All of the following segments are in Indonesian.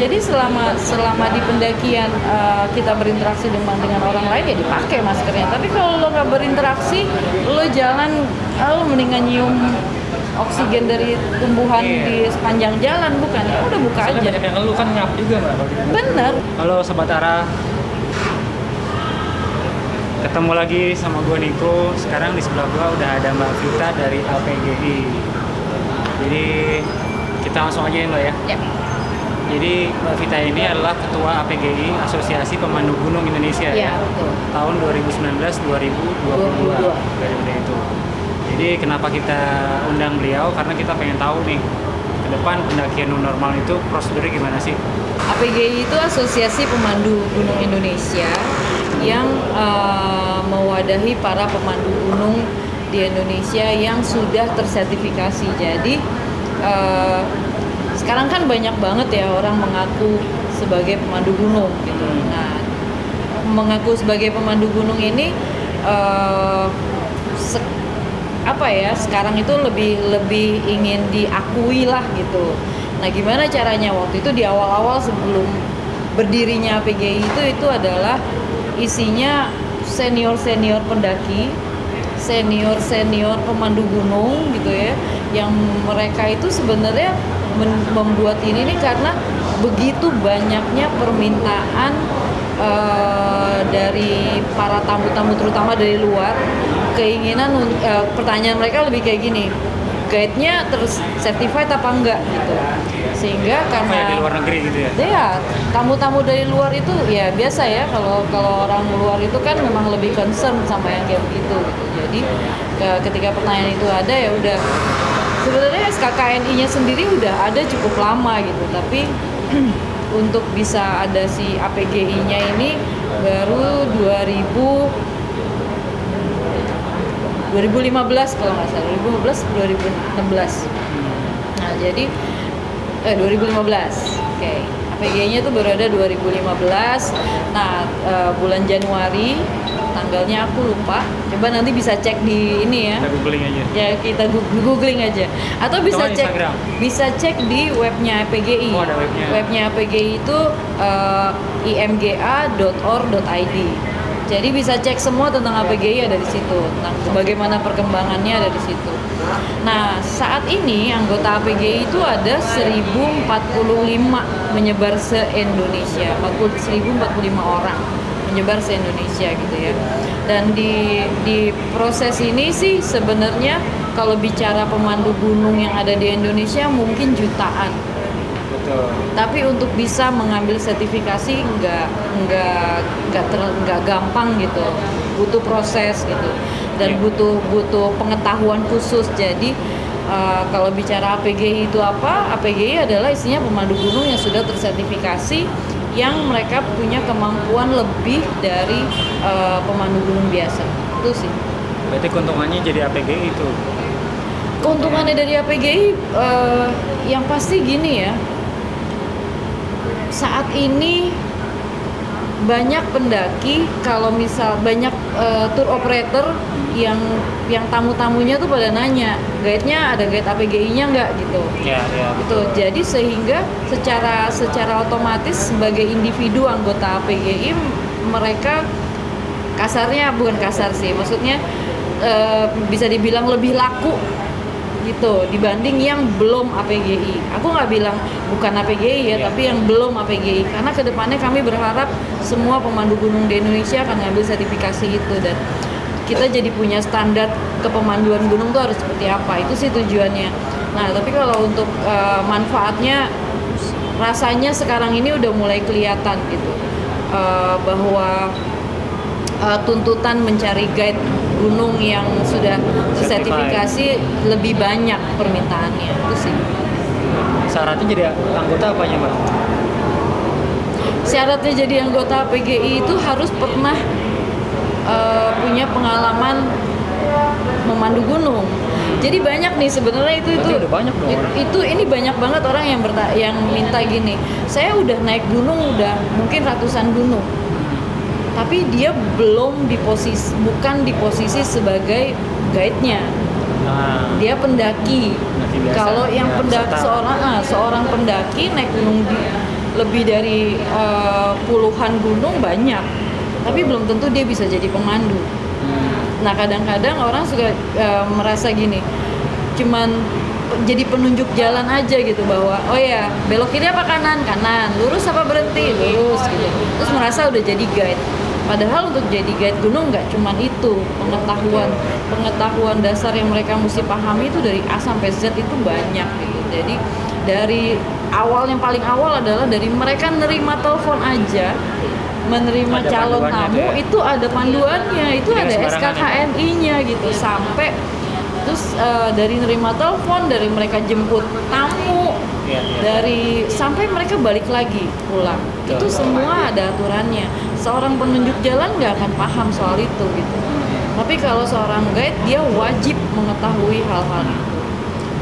Jadi selama di pendakian kita berinteraksi dengan orang lain ya dipakai maskernya. Tapi kalau lo nggak berinteraksi, lo jalan, lo mendingan nyium oksigen dari tumbuhan di sepanjang jalan, bukan? Ya udah buka aja. Banyak yang ngeluh kan ngap juga mbak. Bener. Halo Sobat Ara, ketemu lagi sama gue Niko. Sekarang di sebelah gue udah ada Mbak Vita dari APGI. Jadi kita langsung aja lo ya. Yep. Jadi Mbak Vita ini adalah Ketua APGI, Asosiasi Pemandu Gunung Indonesia ya. Betul. Tahun 2019-2022 periode itu. Jadi kenapa kita undang beliau? Karena kita pengen tahu nih ke depan pendakian new normal itu prosedurnya gimana sih? APGI itu Asosiasi Pemandu Gunung Indonesia yang mewadahi para pemandu gunung di Indonesia yang sudah tersertifikasi. Jadi sekarang kan banyak banget ya orang mengaku sebagai pemandu gunung gitu. Nah, mengaku sebagai pemandu gunung ini sekarang itu lebih ingin diakui lah gitu. Nah, gimana caranya? Waktu itu di awal-awal sebelum berdirinya APGI itu adalah isinya senior pendaki, senior pemandu gunung gitu ya, yang mereka itu sebenarnya membuat ini nih karena begitu banyaknya permintaan dari para tamu-tamu terutama dari luar, keinginan pertanyaan mereka lebih kayak gini, guide-nya terus certified apa enggak gitu. Sehingga karena di luar negeri gitu ya. Ya, tamu-tamu dari luar itu ya biasa ya, kalau orang luar itu kan memang lebih concern sama yang kayak begitu gitu. Jadi ketika pertanyaan itu ada ya udah, sebenarnya SKKNI-nya sendiri udah ada cukup lama gitu, tapi untuk bisa ada si APGI-nya ini baru 2015 kalau nggak salah, 2016. Nah, jadi 2015. Oke. APGI-nya tuh baru ada 2015. Nah, bulan Januari, tanggalnya aku lupa. Coba nanti bisa cek di ini ya. Kita googling aja. Ya, kita googling aja. Atau bisa cek Instagram. Bisa cek di webnya APGI. Oh, ada webnya. Webnya APGI itu imga.or.id. Jadi bisa cek semua tentang APGI ada di situ, tentang bagaimana perkembangannya ada di situ. Nah, saat ini anggota APGI itu ada 1045 menyebar se-Indonesia, 1045 orang menyebar se-Indonesia gitu ya. Dan di proses ini sih sebenarnya kalau bicara pemandu gunung yang ada di Indonesia mungkin jutaan. Betul. Tapi untuk bisa mengambil sertifikasi nggak gampang gitu, butuh proses gitu, dan butuh pengetahuan khusus. Jadi kalau bicara APGI itu apa? APGI adalah isinya pemandu gunung yang sudah tersertifikasi, yang mereka punya kemampuan lebih dari pemandu gunung biasa. Itu sih. Berarti keuntungannya jadi APGI itu? Keuntungannya dari APGI yang pasti gini ya. Saat ini banyak pendaki, kalau misal banyak tour operator yang tamu-tamunya tuh pada nanya, guide-nya ada guide APGI-nya nggak gitu. Ya. Gitu. Jadi sehingga secara otomatis sebagai individu anggota APGI mereka bukan kasar sih, maksudnya bisa dibilang lebih laku gitu dibanding yang belum APGI. Aku nggak bilang bukan APGI ya, tapi yang belum APGI, karena kedepannya kami berharap semua pemandu gunung di Indonesia akan ngambil sertifikasi itu, dan kita jadi punya standar kepemanduan gunung tuh harus seperti apa. Itu sih tujuannya. Nah, tapi kalau untuk manfaatnya rasanya sekarang ini udah mulai kelihatan gitu, bahwa tuntutan mencari guide gunung yang sudah tersertifikasi lebih banyak permintaannya. Itu sih. Syaratnya jadi anggota apanya, Mbak? Syaratnya jadi anggota APGI itu harus pernah punya pengalaman memandu gunung. Jadi banyak nih sebenarnya itu udah banyak dong ini banyak banget orang yang minta gini. Saya udah naik gunung udah mungkin ratusan gunung, tapi dia bukan di posisi sebagai guide-nya. Dia pendaki. Kalau yang pendaki seorang pendaki naik gunung lebih dari puluhan gunung banyak, tapi belum tentu dia bisa jadi pemandu. Nah kadang-kadang orang suka merasa gini, cuman jadi penunjuk jalan aja gitu, bahwa oh ya belok kiri apa kanan, kanan, lurus apa berhenti, lurus gitu, terus merasa udah jadi guide. Padahal untuk jadi guide gunung nggak cuman itu, pengetahuan dasar yang mereka mesti pahami itu dari A sampai Z itu banyak gitu. Jadi dari awal, yang paling awal adalah dari mereka nerima telepon aja, menerima Ada calon panduannya tamu tuh ya? itu ada panduannya, itu Jadi ada nggak sembarangan SKKNI-nya gitu, sampai terus dari nerima telepon, dari mereka jemput tamu, Iya. dari sampai mereka balik lagi pulang, Betul. itu semua ada aturannya. Seorang penunjuk jalan nggak akan paham soal itu gitu, tapi kalau seorang guide dia wajib mengetahui hal-hal itu.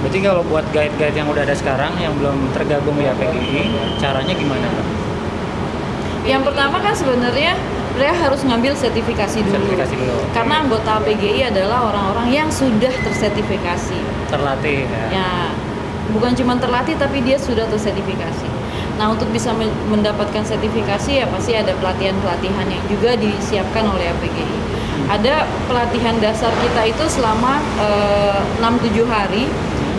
Berarti kalau buat guide-guide yang udah ada sekarang yang belum tergabung di APGI, caranya gimana, Pak? Yang pertama kan sebenarnya mereka harus ngambil sertifikasi dulu. Sertifikasi dulu. Karena anggota APGI adalah orang-orang yang sudah tersertifikasi. Terlatih ya. Ya, bukan cuma terlatih tapi dia sudah tersertifikasi. Nah, untuk bisa mendapatkan sertifikasi ya pasti ada pelatihan-pelatihan yang juga disiapkan oleh APGI. Ada pelatihan dasar kita itu selama 6-7 hari,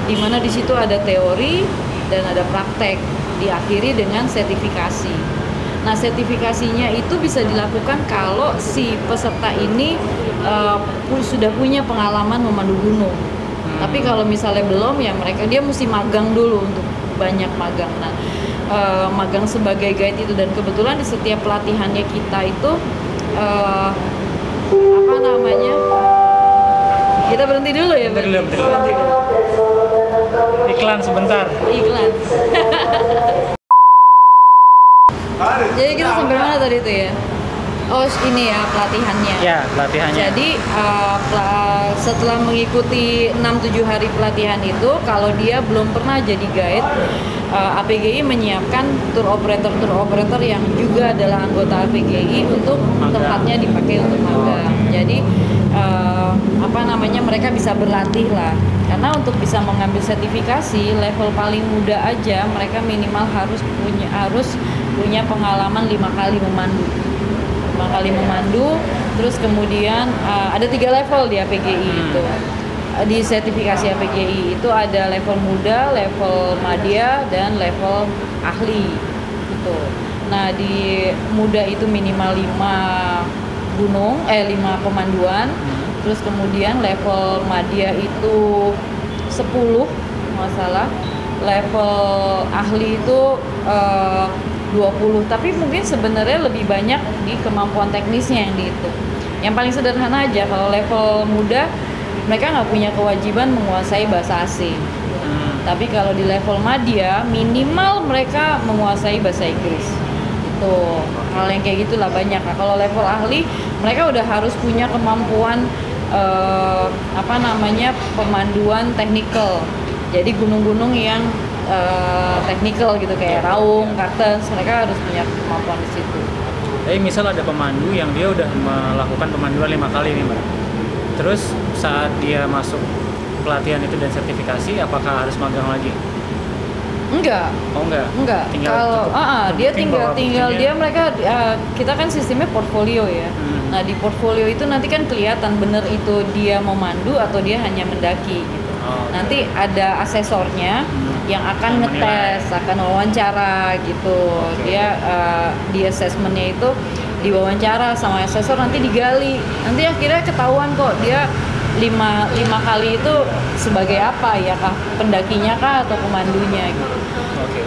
di mana di situ ada teori dan ada praktek, diakhiri dengan sertifikasi. Nah, sertifikasinya itu bisa dilakukan kalau si peserta ini sudah punya pengalaman memandu gunung. Tapi kalau misalnya belum, ya dia mesti magang dulu, untuk banyak magang. Nah, magang sebagai guide itu, dan kebetulan di setiap pelatihannya kita itu apa namanya? Kita berhenti dulu ya, Bentar dulu. Iklan sebentar. Iklan. Jadi kita sampai mana tadi itu ya? Oh, ini ya pelatihannya. Ya, pelatihannya. Jadi setelah mengikuti 6-7 hari pelatihan itu, kalau dia belum pernah jadi guide, APGI menyiapkan tour operator yang juga adalah anggota APGI untuk magang. tempatnya dipakai untuk magang. Jadi mereka bisa berlatih lah. Karena untuk bisa mengambil sertifikasi level paling muda aja, mereka minimal harus punya pengalaman 5 kali memandu. 5 kali memandu, terus kemudian ada 3 level di APGI itu. Di sertifikasi APGI itu ada level muda, level madya, dan level ahli gitu. Nah, di muda itu minimal 5 pemanduan. Terus kemudian level madya itu 10 masalah. Level ahli itu 20, tapi mungkin sebenarnya lebih banyak di kemampuan teknisnya yang dihitung. Yang paling sederhana aja, kalau level muda mereka nggak punya kewajiban menguasai bahasa asing. Tapi kalau di level madya minimal mereka menguasai bahasa Inggris. Itu hal yang kayak gitulah banyak. Nah, kalau level ahli mereka udah harus punya kemampuan pemanduan teknikal. Jadi gunung-gunung yang teknikal gitu kayak Raung, Kartens, mereka harus punya kemampuan di situ. Jadi misal ada pemandu yang dia udah melakukan pemanduan 5 kali nih, Mbak. Terus saat dia masuk pelatihan itu dan sertifikasi, apakah harus magang lagi? Enggak. Oh enggak. Kalau dia tinggal mereka kita kan sistemnya portfolio ya. Nah, di portfolio itu nanti kan kelihatan bener itu dia memandu atau dia hanya mendaki gitu. Nanti ada asesornya yang akan ngetes, akan wawancara gitu. Dia di assessmentnya itu diwawancara sama asesor, nanti digali. Nanti akhirnya ketahuan kok dia 5 kali itu sebagai apa ya, kah pendakinya kah atau pemandunya gitu. Oke.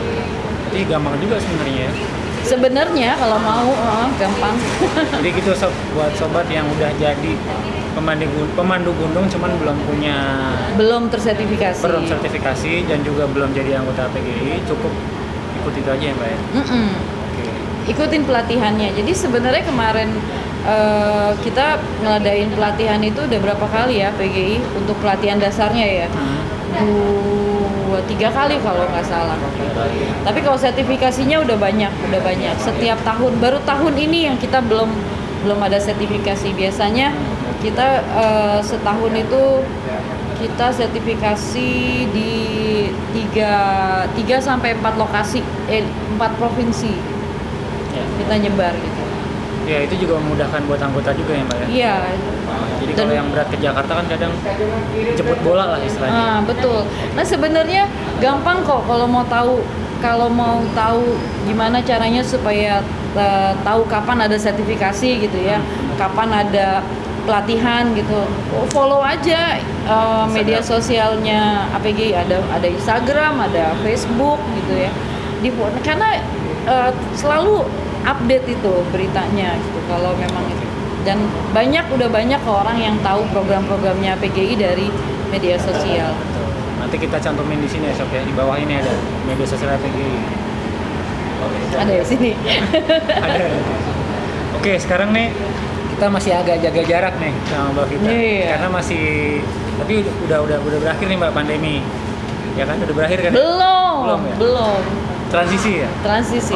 Jadi gampang juga sebenarnya ya. Sebenarnya kalau mau gampang. Jadi gitu buat sobat yang udah jadi pemandu gunung cuman belum tersertifikasi dan juga belum jadi anggota APGI, cukup ikut itu aja ya, Mbak ya. Okay. Ikutin pelatihannya. Jadi sebenarnya kemarin kita ngadain pelatihan itu udah berapa kali ya PGI untuk pelatihan dasarnya ya. 2-3 kali kalau nggak salah. Tapi kalau sertifikasinya udah banyak. Setiap tahun, baru tahun ini yang kita belum ada sertifikasi. Biasanya kita setahun itu Kita sertifikasi di 3 sampai 4 lokasi, 4 provinsi. Ya. Kita nyebar gitu. Ya, itu juga memudahkan buat anggota juga ya, Mbak ya? Iya. Jadi kalau yang berat ke Jakarta kan kadang jemput bola lah istilahnya. Betul. Nah, sebenarnya gampang kok kalau mau tahu gimana caranya supaya tahu kapan ada sertifikasi gitu ya. Kapan ada pelatihan gitu. Follow aja media sosialnya APGI, ada Instagram, ada Facebook gitu ya. Karena selalu update itu beritanya gitu kalau memang itu. Dan udah banyak orang yang tahu program-programnya PGI dari media sosial. Nanti kita cantumin di sini ya, Sob ya. Di bawah ini ada media sosial PGI. Ada di sini. Ada. Oke, sekarang nih kita masih agak jaga jarak nih sama Mbak Vita. Iya. Karena tapi udah berakhir nih Mbak pandemi. Ya kan udah berakhir kan? Belum. Transisi ya? Transisi,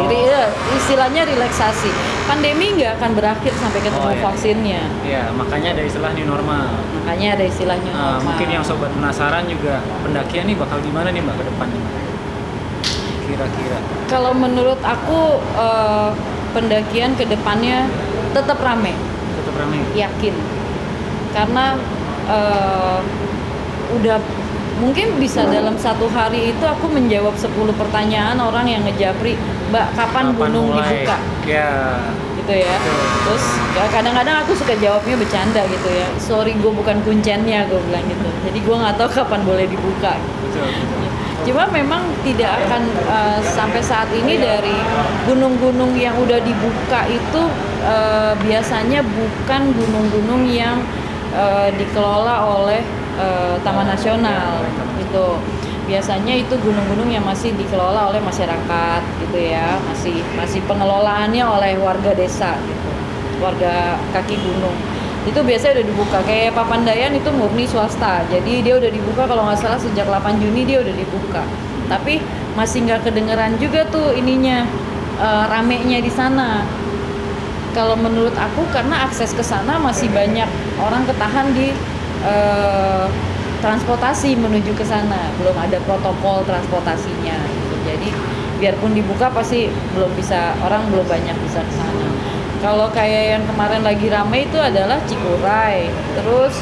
istilahnya relaksasi. Pandemi nggak akan berakhir sampai ketemu vaksinnya. Iya, makanya ada istilah new normal. Normal. Mungkin yang sobat penasaran juga, pendakian nih bakal gimana nih Mbak ke depannya? Kira-kira. Kalau menurut aku pendakian ke depannya tetap rame. Yakin. Karena udah mungkin bisa dalam satu hari itu aku menjawab 10 pertanyaan orang yang ngejapri, Mbak, kapan gunung mulai dibuka? Ya. Gitu ya. Terus kadang-kadang aku suka jawabnya bercanda gitu ya. Sorry, gue bukan kuncennya, gue bilang gitu. Jadi gue nggak tahu kapan boleh dibuka. Betul. Cuma memang tidak akan sampai saat ini dari gunung-gunung yang udah dibuka itu biasanya bukan gunung-gunung yang dikelola oleh Taman Nasional gitu. Biasanya itu gunung-gunung yang masih dikelola oleh masyarakat gitu ya, masih pengelolaannya oleh warga desa gitu, warga kaki gunung. Itu biasanya udah dibuka. Kayak Papandayan itu murni swasta, jadi dia udah dibuka kalau nggak salah sejak 8 Juni dia udah dibuka. Tapi masih nggak kedengeran juga tuh ininya ramenya di sana. Kalau menurut aku karena akses ke sana masih banyak orang ketahan di transportasi menuju ke sana, belum ada protokol transportasinya gitu. Jadi biarpun dibuka pasti orang belum banyak bisa ke sana. Kalau kayak yang kemarin lagi ramai itu adalah Cikuray, terus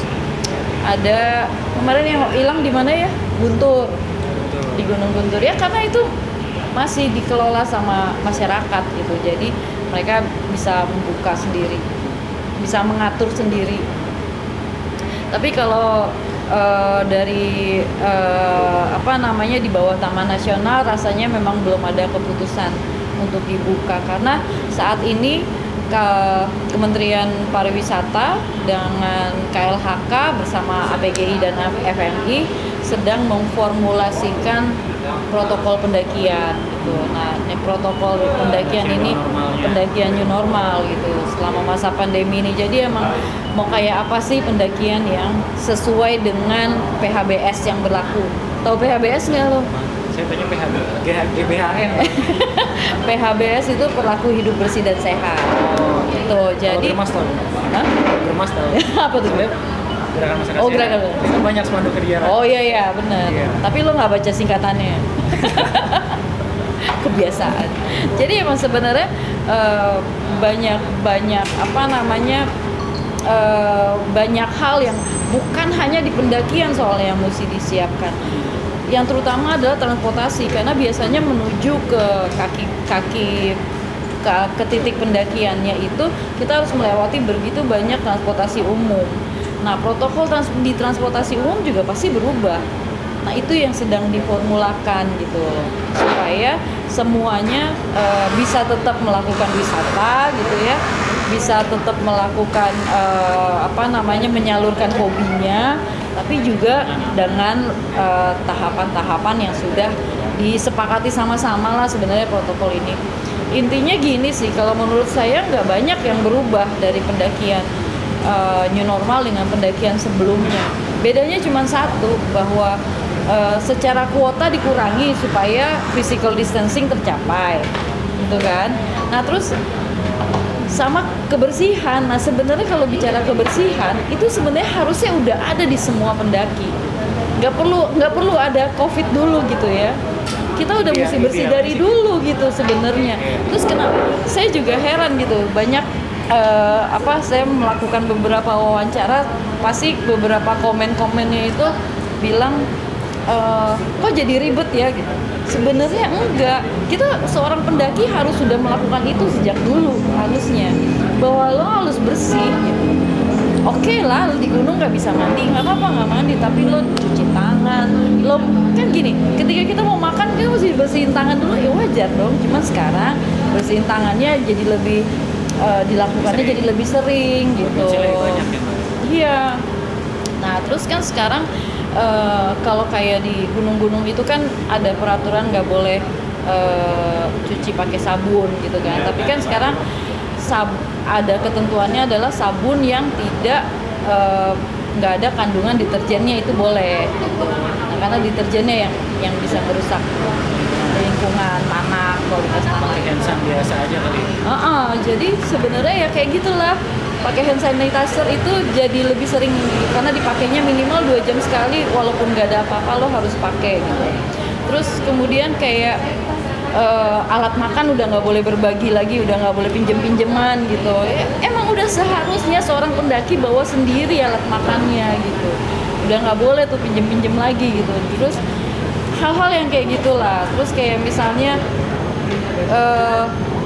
ada kemarin yang hilang di mana ya, Guntur, di Gunung Guntur ya, karena itu masih dikelola sama masyarakat gitu. Jadi mereka bisa membuka sendiri, bisa mengatur sendiri. Tapi kalau dari di bawah Taman Nasional rasanya memang belum ada keputusan untuk dibuka, karena saat ini Kementerian Pariwisata dengan KLHK bersama APGI dan FMI sedang memformulasikan protokol pendakian gitu. Nah, protokol pendakian ini pendakian new normal gitu selama masa pandemi ini. Jadi emang mau kayak apa sih pendakian yang sesuai dengan PHBS yang berlaku? Tahu PHBS nggak lo? Saya tanya GBHN. PHBS itu perilaku hidup bersih dan sehat. Gitu. Jadi Germas tahu. Hah? Germas tahu. Apa tuh? Gerakan masyarakat. Oh, gerakan. Kan banyak spanduk kegiatan. Oh iya benar. Iya. Tapi lo nggak baca singkatannya. Kebiasaan. Jadi emang sebenarnya banyak banyak hal yang bukan hanya di pendakian soalnya yang mesti disiapkan. Yang terutama adalah transportasi, karena biasanya menuju ke ke titik pendakiannya itu kita harus melewati begitu banyak transportasi umum. Nah, protokol di transportasi umum juga pasti berubah. Nah, itu yang sedang diformulakan gitu supaya semuanya bisa tetap melakukan wisata gitu ya, bisa tetap melakukan menyalurkan hobinya, tapi juga dengan tahapan-tahapan yang sudah disepakati sama-sama lah sebenarnya protokol ini. Intinya gini sih, kalau menurut saya nggak banyak yang berubah dari pendakian new normal dengan pendakian sebelumnya. Bedanya cuma satu, bahwa secara kuota dikurangi supaya physical distancing tercapai, gitu kan. Nah terus sama kebersihan. Nah sebenarnya kalau bicara kebersihan itu sebenarnya harusnya udah ada di semua pendaki. nggak perlu ada COVID dulu gitu ya. Kita udah mesti bersih dari dulu gitu sebenarnya. Terus kenapa? Saya juga heran gitu, banyak saya melakukan beberapa wawancara, pasti beberapa komen-komennya itu bilang kok jadi ribet ya gitu. Sebenarnya enggak. Kita seorang pendaki harus sudah melakukan itu sejak dulu harusnya. Bahwa lo harus bersih gitu. Oke lah, di gunung nggak bisa mandi, nggak apa-apa nggak mandi, tapi lo cuci tangan, lo kan gini, ketika kita mau makan kita mesti bersihin tangan dulu, ya wajar dong. Cuman sekarang bersihin tangannya jadi lebih dilakukannya jadi lebih sering gitu. Iya. Nah terus kan sekarang kalau kayak di gunung-gunung itu kan ada peraturan nggak boleh cuci pakai sabun gitu kan. Tapi kan sekarang ada ketentuannya adalah sabun yang tidak nggak ada kandungan deterjennya itu boleh gitu. Nah, karena deterjennya yang bisa merusak lingkungan tanah, kualitas tanah. Pakai hand sanitizer biasa aja kali. Jadi sebenarnya ya kayak gitulah. Pakai hand sanitizer itu jadi lebih sering karena dipakainya minimal 2 jam sekali, walaupun nggak ada apa-apa lo harus pakai gitu. Terus kemudian kayak alat makan udah nggak boleh berbagi lagi, udah nggak boleh pinjem-pinjeman gitu. Emang udah seharusnya seorang pendaki bawa sendiri alat makannya gitu. Udah nggak boleh tuh pinjem-pinjem lagi gitu. Terus hal-hal yang kayak gitulah. Terus kayak misalnya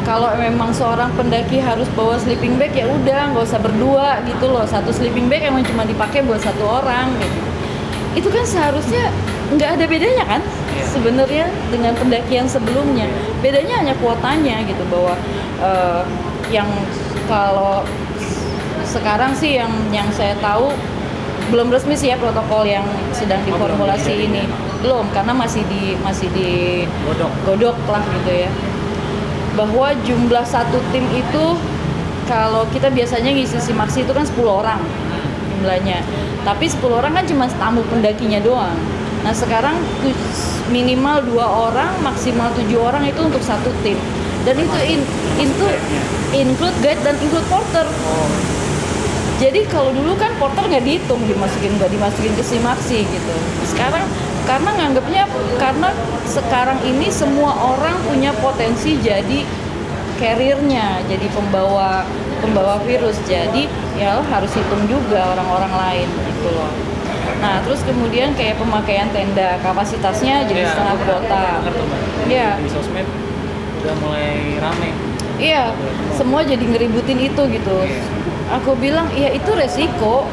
kalau memang seorang pendaki harus bawa sleeping bag, ya udah nggak usah berdua gitu loh. Satu sleeping bag emang cuma dipakai buat 1 orang gitu. Itu kan seharusnya nggak ada bedanya kan sebenarnya dengan pendakian sebelumnya. Bedanya hanya kuotanya gitu, bahwa yang kalau sekarang sih yang saya tahu belum resmi sih ya protokol yang sedang diformulasi ini. Belum, karena masih di godok lah gitu ya. Bahwa jumlah satu tim itu, kalau kita biasanya ngisi simaksi itu kan 10 orang jumlahnya, tapi 10 orang kan cuma tamu pendakinya doang. Nah sekarang minimal 2 orang, maksimal 7 orang itu untuk satu tim, dan itu include guide dan include porter. Jadi kalau dulu kan porter nggak dihitung, nggak dimasukin ke simaksi gitu. Sekarang karena nganggapnya, karena sekarang ini semua orang punya potensi jadi carrier-nya, jadi pembawa virus. Jadi ya lo harus hitung juga orang-orang lain gitu loh. Nah terus kemudian kayak pemakaian tenda, kapasitasnya jadi setengah kuota. Iya. Di sosmed udah mulai rame. Iya, semua jadi ngeributin itu gitu. Aku bilang ya itu resiko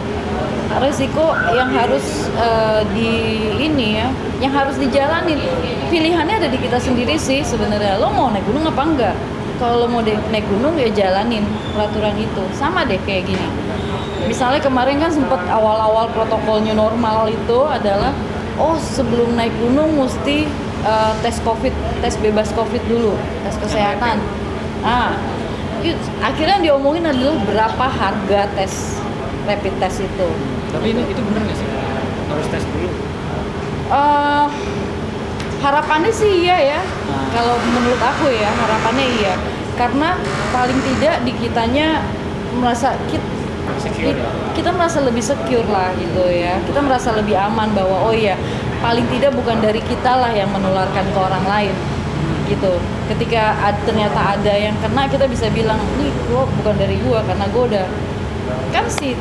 yang harus yang harus dijalanin. Pilihannya ada di kita sendiri sih sebenarnya. Lo mau naik gunung apa enggak? Kalau lo mau naik gunung ya jalanin peraturan itu. Sama deh kayak gini. Misalnya kemarin kan sempat awal-awal protokol new normal itu adalah sebelum naik gunung mesti tes bebas COVID dulu, tes kesehatan. Akhirnya diomongin adalah berapa harga tes rapid test itu. Tapi itu benar nggak sih? Harus tes dulu? Harapannya sih iya ya. Kalau menurut aku ya harapannya iya. Karena paling tidak di kitanya merasa kita merasa lebih secure lah gitu ya. Kita merasa lebih aman bahwa paling tidak bukan dari kita lah yang menularkan ke orang lain gitu. Ketika ternyata ada yang kena, kita bisa bilang nih bukan dari gua, karena gua udah kan si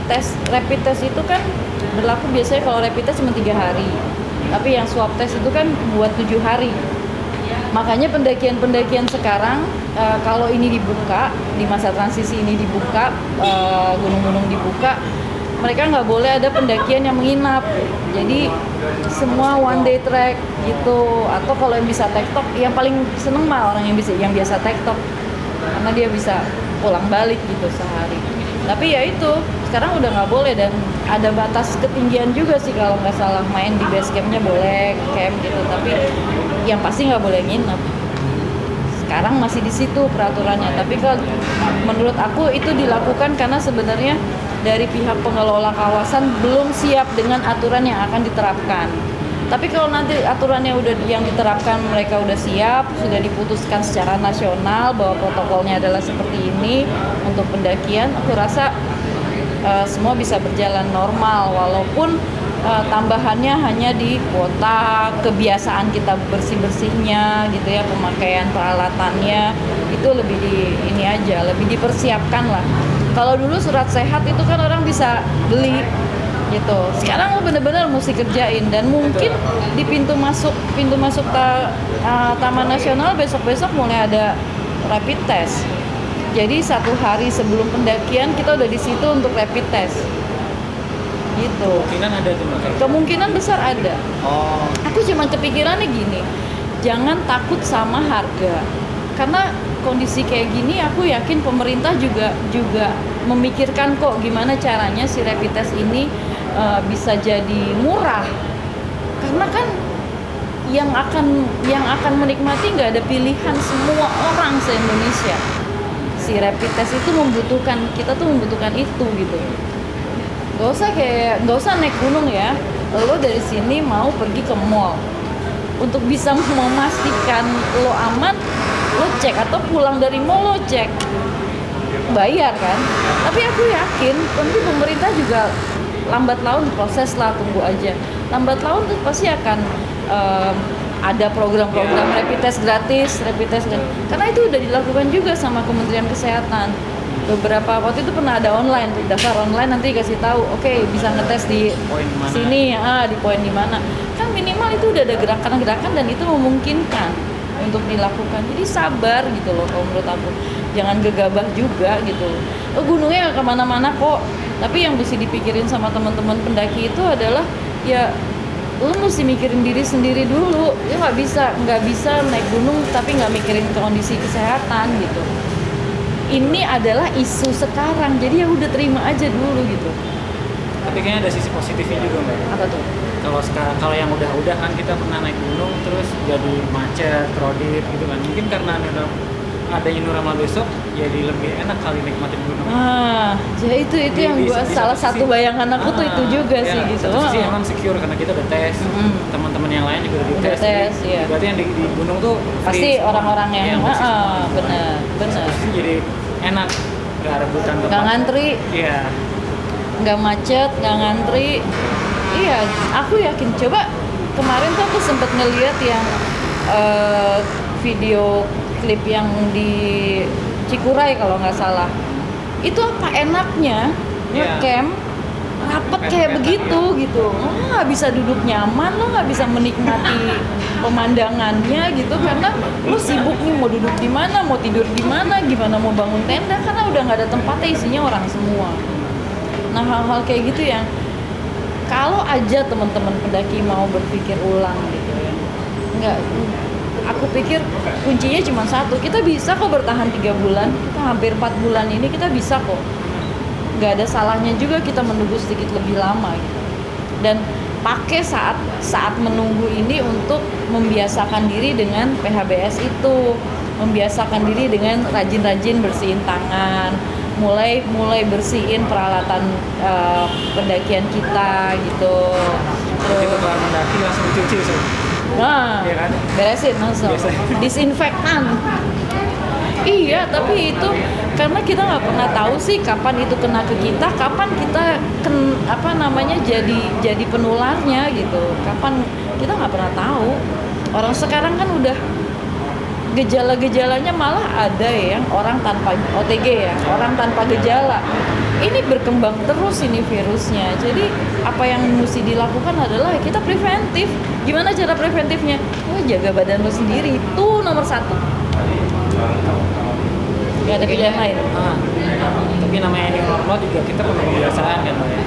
rapid test itu kan berlaku biasanya kalau rapid test cuma 3 hari, tapi yang swab test itu kan buat 7 hari. Makanya pendakian sekarang kalau ini dibuka, di masa transisi ini dibuka, gunung-gunung dibuka, mereka nggak boleh ada pendakian yang menginap. Jadi semua one day trek gitu. Atau kalau yang bisa tektok, yang paling seneng mah orang yang biasa tektok, karena dia bisa pulang balik gitu sehari. Tapi ya itu sekarang udah nggak boleh, dan ada batas ketinggian juga sih kalau nggak salah. Main di base campnya boleh, camp gitu, tapi yang pasti nggak boleh nginep. Sekarang masih di situ peraturannya. Tapi kalau menurut aku itu dilakukan karena sebenarnya dari pihak pengelola kawasan belum siap dengan aturan yang akan diterapkan. Tapi kalau nanti aturannya yang diterapkan, mereka udah siap, sudah diputuskan secara nasional bahwa protokolnya adalah seperti ini untuk pendakian, aku rasa semua bisa berjalan normal. Walaupun tambahannya hanya di kuota kebiasaan kita bersih-bersihnya gitu ya, pemakaian peralatannya itu lebih di ini aja, lebih dipersiapkan lah. Kalau dulu surat sehat itu kan orang bisa beli gitu. Sekarang lo bener-bener mesti kerjain, dan mungkin di pintu masuk Taman Nasional besok-besok mulai ada rapid test. Jadi 1 hari sebelum pendakian kita udah di situ untuk rapid test. Gitu. Kemungkinan ada tuh Mbak? Kemungkinan besar ada. Oh. Aku cuma kepikirannya gini, jangan takut sama harga. Karena kondisi kayak gini aku yakin pemerintah juga memikirkan kok gimana caranya si rapid test ini bisa jadi murah. Karena kan yang akan menikmati nggak ada pilihan, semua orang se-Indonesia. Si rapid test itu kita tuh membutuhkan itu gitu. Gak usah naik gunung ya. Lo dari sini mau pergi ke mall, untuk bisa memastikan lo aman, lo cek, atau pulang dari mall lo cek, bayar kan. Tapi aku yakin nanti pemerintah juga lambat laun proses lah, tunggu aja. Lambat laun tuh pasti akan ada program-program rapid test gratis. Karena itu udah dilakukan juga sama Kementerian Kesehatan. Beberapa waktu itu pernah ada online, daftar online nanti kasih tahu, oke, bisa ngetes di sini, di poin di mana. Kan minimal itu udah ada gerakan-gerakan dan itu memungkinkan untuk dilakukan. Jadi sabar gitu loh kalau menurut aku. Jangan gegabah juga gitu. Gunungnya nggak kemana-mana kok. Tapi yang mesti dipikirin sama teman-teman pendaki itu adalah ya lu mesti mikirin diri sendiri dulu. Ya nggak bisa naik gunung tapi nggak mikirin kondisi kesehatan gitu. Ini adalah isu sekarang, jadi ya udah terima aja dulu gitu. Tapi kayaknya ada sisi positifnya juga Mbak. Apa tuh? Kalau yang udah kan kita pernah naik gunung terus jadi macet, krodit gitu kan. Mungkin karena ada New Normal besok, jadi lebih enak kali nikmatin gunung. Jadi itu yang gua salah satu bayangan aku tuh itu juga sih gitu. Satu sisi emang secure karena kita udah tes, teman-teman yang lain juga udah tes. Iya. Berarti yang di gunung tuh pasti orang-orang yang benar. Jadi enak, nggak rebutan tempat. Nggak ngantri. Iya. Nggak macet, nggak ngantri. Iya, aku yakin. Coba kemarin tuh aku sempet ngeliat yang video klip yang di Cikuray kalau nggak salah. Itu apa enaknya ngecamp rapet kayak begitu gitu. Lo nggak bisa duduk nyaman, lo nggak bisa menikmati pemandangannya gitu karena lo sibuk nih mau duduk di mana, mau tidur di mana, gimana mau bangun tenda karena udah nggak ada tempatnya, isinya orang semua. Nah hal-hal kayak gitu yang kalau aja teman-teman pendaki mau berpikir ulang gitu ya, aku pikir kuncinya cuma satu, kita bisa kok bertahan 3 bulan, kita hampir 4 bulan ini kita bisa kok. Nggak ada salahnya juga kita menunggu sedikit lebih lama gitu. Dan pakai saat menunggu ini untuk membiasakan diri dengan PHBS itu, membiasakan diri dengan rajin-rajin bersihin tangan, mulai bersihin peralatan pendakian kita gitu. Terus keluar mendaki langsung dicuci sih. Ya kan? Beresin langsung. Disinfektan. Iya, tapi itu karena kita nggak pernah tahu sih kapan itu kena ke kita, kapan kita jadi penularnya gitu. Kapan kita nggak pernah tahu. Orang sekarang kan udah gejala-gejalanya malah ada yang orang tanpa OTG ya, orang tanpa gejala. Ini berkembang terus ini virusnya. Jadi apa yang mesti dilakukan adalah kita preventif. Gimana cara preventifnya? Jaga badan lo sendiri. Itu nomor 1. Gak ada pilihan lain. Tapi namanya new normal juga kita perlu kebiasaan kan Mbak ya?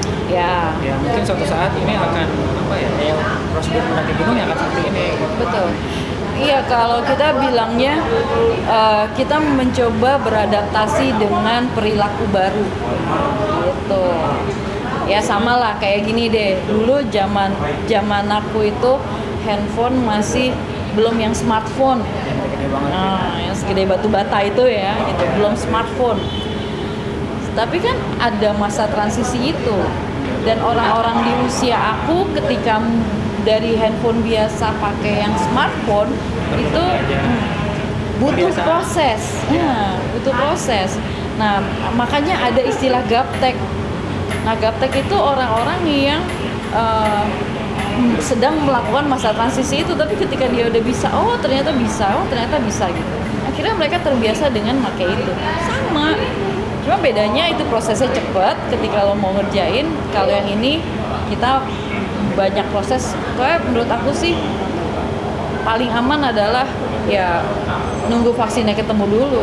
Ya mungkin suatu saat ini akan prosedur mendaki gunung yang akan seperti ini. Betul. Iya, kalau kita bilangnya kita mencoba beradaptasi dengan perilaku baru gitu. Ya sama lah kayak gini deh. Dulu zaman aku itu handphone masih belum yang smartphone. Yang segede batu bata itu ya, gitu. Belum smartphone. Tapi kan ada masa transisi itu. Dan orang-orang di usia aku ketika dari handphone biasa pakai yang smartphone itu butuh proses. Butuh proses. Nah, makanya ada istilah gaptek. Nah, gaptek itu orang-orang yang sedang melakukan masa transisi itu, tapi ketika dia udah bisa, oh ternyata bisa gitu. Akhirnya mereka terbiasa dengan pakai itu. Sama. Cuma bedanya itu prosesnya cepat ketika lo mau ngerjain. Kalau yang ini kita banyak proses. Kayak menurut aku sih paling aman adalah ya nunggu vaksinnya ketemu dulu.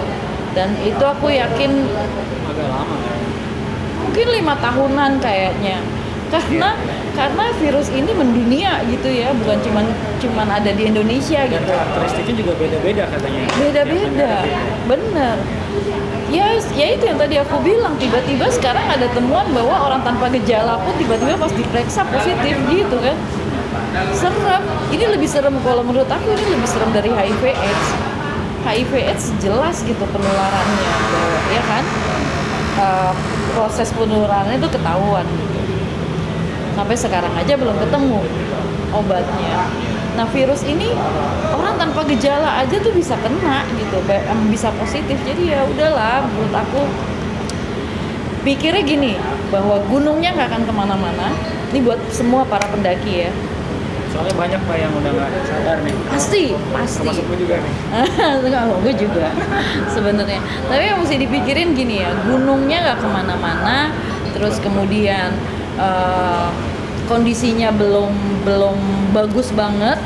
Dan itu aku yakin agak lama kan? Mungkin 5 tahunan kayaknya. Karena virus ini mendunia gitu ya, bukan cuman ada di Indonesia dan gitu. Karakteristiknya juga beda-beda katanya. Beda-beda, bener. Ya itu yang tadi aku bilang, tiba-tiba sekarang ada temuan bahwa orang tanpa gejala pun tiba-tiba pas diperiksa positif gitu kan. Serem. Ini lebih serem, kalau menurut aku ini lebih serem dari HIV/AIDS. HIV/AIDS jelas gitu penularannya, ya kan? Proses penularannya itu ketahuan gitu. Sampai sekarang aja belum ketemu obatnya. Nah virus ini orang tanpa gejala aja tuh bisa kena gitu, bisa positif. Jadi ya udahlah, menurut aku pikirnya gini, bahwa gunungnya nggak akan kemana-mana. Ini buat semua para pendaki ya. Soalnya banyak Pak yang udah nggak sadar nih. Pasti. Termasuk gue juga nih. Gue juga sebenarnya. Tapi yang mesti dipikirin gini ya, gunungnya nggak kemana-mana, terus kemudian kondisinya belum bagus banget.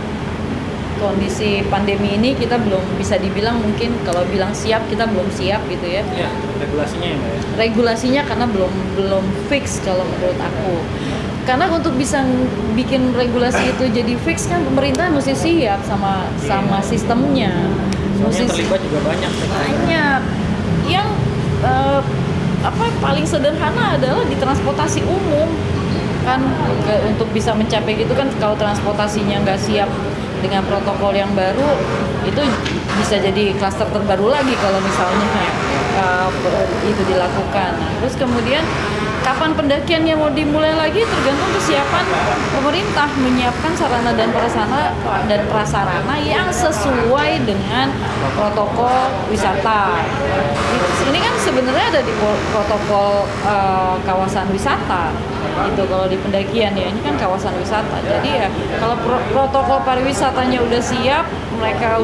Kondisi pandemi ini kita belum bisa dibilang, mungkin kalau bilang siap kita belum siap gitu ya. Ya, regulasinya ya. Regulasinya karena belum fix kalau menurut aku. Karena untuk bisa bikin regulasi itu jadi fix kan pemerintah mesti siap sama sistemnya. Soalnya terlibat juga banyak. Yang paling sederhana adalah di transportasi umum kan, untuk bisa mencapai gitu kan, kalau transportasinya nggak siap dengan protokol yang baru, itu bisa jadi klaster terbaru lagi kalau misalnya itu dilakukan. Nah, terus kemudian kapan pendakian yang mau dimulai lagi tergantung kesiapan pemerintah menyiapkan sarana dan prasarana yang sesuai dengan protokol wisata. Ini kan sebenarnya ada di protokol kawasan wisata. Itu kalau di pendakian ya, ini kan kawasan wisata. Jadi ya kalau protokol pariwisatanya udah siap, mereka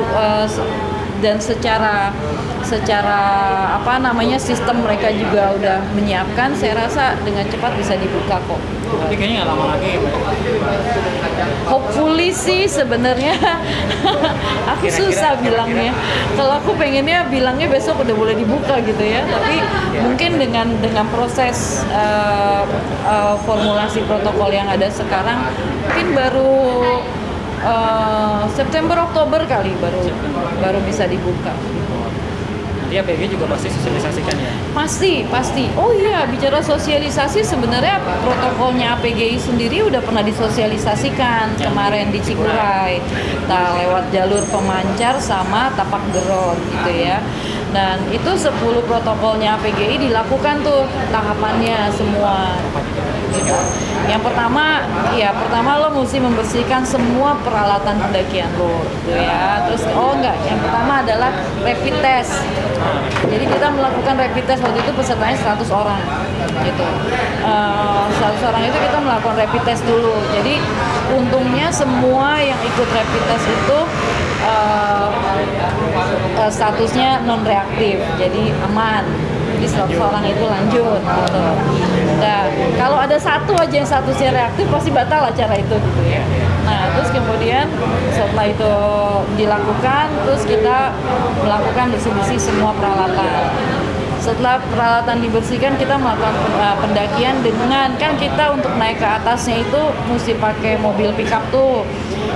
dan secara sistem mereka juga udah menyiapkan, saya rasa dengan cepat bisa dibuka kok. Tapi kayaknya nggak lama lagi ya, Mbak. Hopefully sih sebenarnya. Aku susah bilangnya. Kalau aku pengennya bilangnya besok udah boleh dibuka gitu ya. Tapi mungkin dengan proses formulasi protokol yang ada sekarang, mungkin baru September Oktober kali baru bisa dibuka. Nanti APG juga pasti sosialisasikan ya? Pasti. Oh iya, bicara sosialisasi, sebenarnya protokolnya APGI sendiri udah pernah disosialisasikan kemarin di Cikuray. Nah, lewat jalur pemancar sama tapak geron gitu ya. Dan itu 10 protokolnya APGI dilakukan tuh tahapannya semua. Gitu. Yang pertama lo mesti membersihkan semua peralatan pendakian lo, gitu ya. Terus yang pertama adalah rapid test. Jadi kita melakukan rapid test, waktu itu pesertanya 100 orang, gitu. 100 orang itu kita melakukan rapid test dulu. Jadi untungnya semua yang ikut rapid test itu statusnya non reaktif, jadi aman. Jadi 100 orang itu lanjut gitu. Nah, kalau ada satu aja yang statusnya reaktif pasti batal acara itu gitu ya. Nah, terus kemudian setelah itu dilakukan, terus kita melakukan bersih-bersih semua peralatan. Setelah peralatan dibersihkan, kita melakukan pendakian dengan, kan kita untuk naik ke atasnya itu mesti pakai mobil pickup tuh.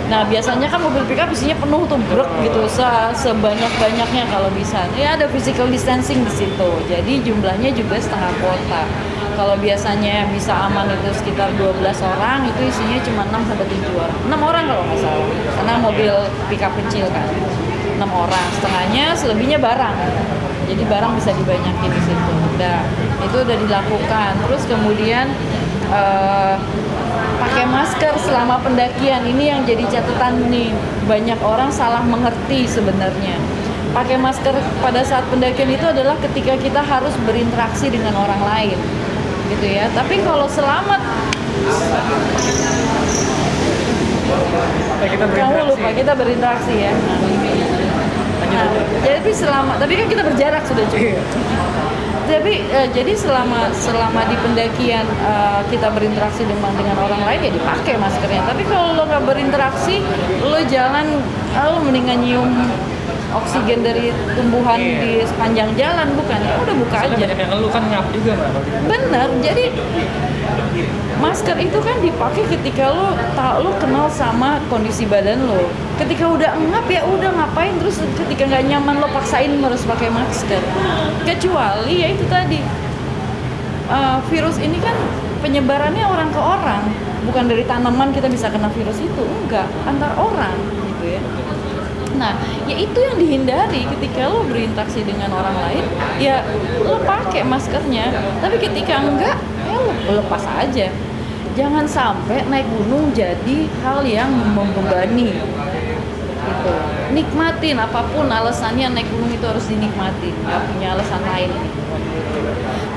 Nah, biasanya kan mobil pickup isinya penuh tuh, brek gitu, sebanyak-banyaknya kalau bisa. Ya ada physical distancing di situ. Jadi jumlahnya juga setengah kuota. Kalau biasanya bisa aman itu sekitar 12 orang, itu isinya cuma 6 sampai 7 orang. 6 orang kalau nggak salah. Karena mobil pickup kecil kan. 6 orang, setengahnya selebihnya barang. Jadi barang bisa dibanyakin di situ. Nah, itu udah dilakukan. Terus kemudian pakai masker selama pendakian, ini yang jadi catatan nih. Banyak orang salah mengerti sebenarnya. Pakai masker pada saat pendakian itu adalah ketika kita harus berinteraksi dengan orang lain, gitu ya. Tapi kalau selama Kamu lupa kita berinteraksi ya. Nah, tapi kan kita berjarak sudah cukup. Jadi selama di pendakian kita berinteraksi dengan orang lain ya dipakai maskernya. Tapi kalau lo nggak berinteraksi, lo jalan, lo mendingan nyium oksigen dari tumbuhan di sepanjang jalan, bukan? Ya udah buka aja. Banyak yang ngeluh kan ngap juga Mbak. Bener. Jadi masker itu kan dipakai ketika lo kenal sama kondisi badan lo. Ketika udah ngap ya udah ngapain, terus ketika nggak nyaman lo paksain harus pakai masker. Kecuali ya itu tadi virus ini kan penyebarannya orang ke orang, bukan dari tanaman kita bisa kena virus itu, enggak, antar orang gitu ya. Nah, ya itu yang dihindari ketika lo berinteraksi dengan orang lain, ya lo pakai maskernya. Tapi ketika enggak, ya lo lepas aja. Jangan sampai naik gunung jadi hal yang membebani. Gitu. Nikmatin apapun alasannya, naik gunung itu harus dinikmati, nggak punya alasan lain.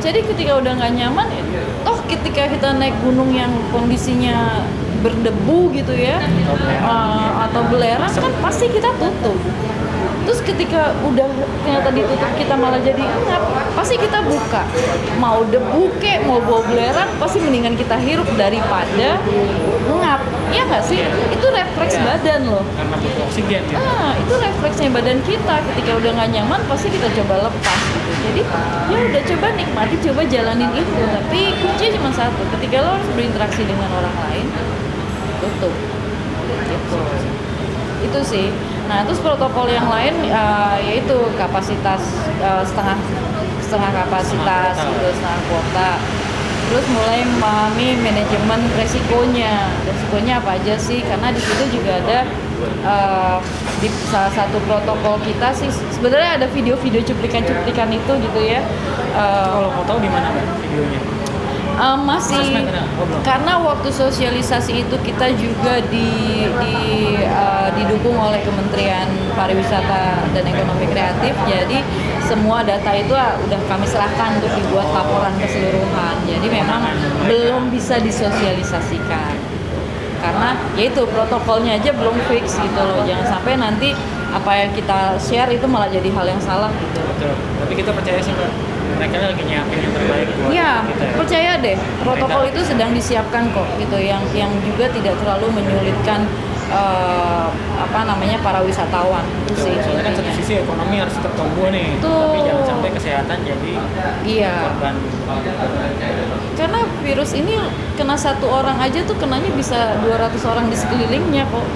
Jadi ketika udah nggak nyaman, toh ketika kita naik gunung yang kondisinya berdebu gitu ya, atau belerang kan pasti kita tutup. Terus ketika udah ternyata ditutup kita malah jadi ngap, pasti kita buka. Mau debu kek, mau bau belerang, pasti mendingan kita hirup daripada ngap. Iya nggak sih? Itu refleks badan loh. Karena butuh oksigen ya. Itu refleksnya badan kita. Ketika udah nggak nyaman, pasti kita coba lepas gitu. Jadi ya udah coba nikmati, coba jalanin itu. Tapi kuncinya cuma satu. Ketika lo harus berinteraksi dengan orang lain, tutup. Gitu. Itu sih. Nah, terus protokol yang lain yaitu kapasitas setengah kapasitas gitu, setengah kuota. Terus mulai memahami manajemen resikonya. Resikonya apa aja sih? Karena di situ juga ada di salah satu protokol kita sih sebenarnya ada video-video cuplikan-cuplikan itu gitu ya. Kalau mau tahu di mana videonya? Masih karena waktu sosialisasi itu kita juga didukung oleh Kementerian Pariwisata dan Ekonomi Kreatif, jadi semua data itu udah kami serahkan untuk dibuat laporan keseluruhan. Jadi memang belum bisa disosialisasikan karena yaitu protokolnya aja belum fix gitu loh. Jangan sampai nanti apa yang kita share itu malah jadi hal yang salah gitu. Betul. Tapi kita percaya sih Mbak, mereka lagi nyiapin yang terbaik buat ya, kita ya. Percaya deh, protokol itu sedang disiapkan kok gitu, yang juga tidak terlalu menyulitkan para wisatawan itu sih. Soalnya kan satu sisi ekonomi harus tetap tumbuh nih, tapi jangan sampai kesehatan jadi korban. Karena virus ini kena satu orang aja tuh kenanya bisa 200 orang di sekelilingnya kok.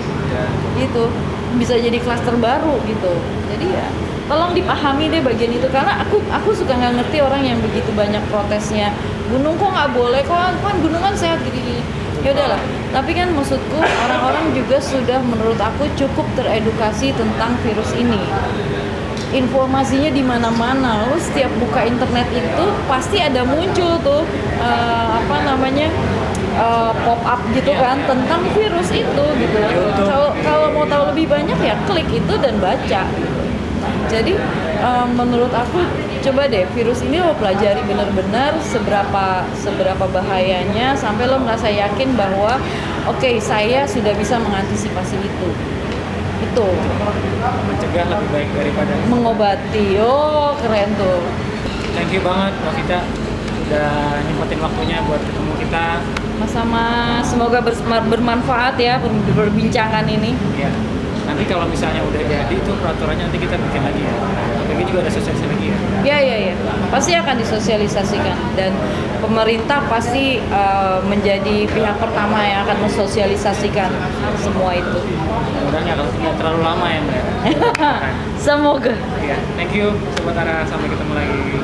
Gitu. Bisa jadi klaster baru gitu. Jadi ya tolong dipahami deh bagian itu, karena aku suka nggak ngerti orang yang begitu banyak protesnya, gunung kok nggak boleh, kok kan gunung kan sehat gini-gini. Ya udahlah, tapi kan maksudku orang-orang juga sudah menurut aku cukup teredukasi tentang virus ini. Informasinya di mana-mana, lo setiap buka internet itu pasti ada muncul tuh pop up gitu kan tentang virus itu gitu. Kalau mau tahu lebih banyak ya klik itu dan baca. Jadi menurut aku coba deh virus ini lo pelajari benar-benar seberapa bahayanya sampai lo merasa yakin bahwa oke, saya sudah bisa mengantisipasi itu. Mencegah lebih baik daripada mengobati. Keren tuh. Thank you banget Novita udah nyempetin waktunya buat ketemu kita. Sama semoga bermanfaat ya perbincangan ini. Ya. Nanti kalau misalnya udah jadi itu peraturannya nanti kita bikin lagi ya. Lagi juga ada sosialisasi lagi ya. Iya. Pasti akan disosialisasikan dan pemerintah pasti menjadi pihak pertama yang akan mensosialisasikan semua itu. Mudah-mudahan nggak terlalu lama ya Mbak. Semoga. Ya, thank you Sobat Ara, sampai ketemu lagi.